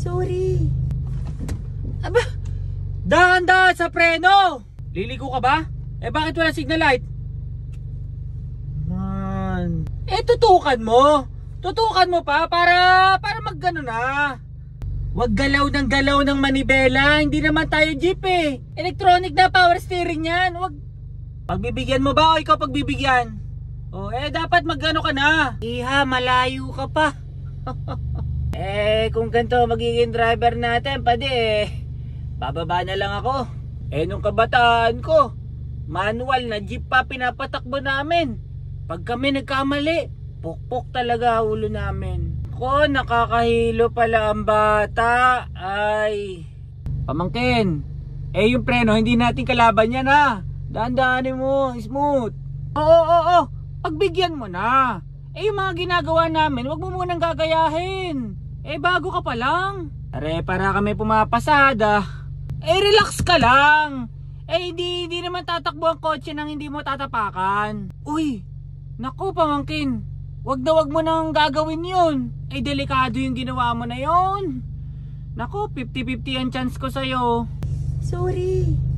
Sorry. Aba, dahan-dahan sa preno. Liliko ka ba? Eh bakit wala signal light? Man. Eh tutukan mo. Tutukan mo pa para maggano na. Wag galaw ng manibela. Hindi naman tayo jeep eh. Electronic na power steering yan. Wag. Pagbibigyan mo ba o ikaw pagbibigyan? O eh dapat magano ka na. Iha, malayo ka pa. Eh kung ganito magiging driver natin, pwede eh. Bababa na lang ako. Eh nung kabataan ko, manual na jeep pa pinapatakbo namin. Pag kami nagkamali, pukpok talaga ulo namin. Ko, nakakahilo pala ang bata. Ay. Pamangkin, eh yung preno hindi natin kalaban yan ha. Dahan-dahanin mo, smooth. Oo. Pagbigyan mo na. Eh yung mga ginagawa namin, wag mo munang gagayahin. Eh bago ka pa lang. Para kami pumapasada. Eh relax ka lang. Eh hindi naman tatakbo ang kotse nang hindi mo tatapakan. Uy, naku pamangkin, wag mo nang gagawin yun. Eh delikado yung ginawa mo na yun. Naku, 50-50 ang chance ko sa'yo. Sorry.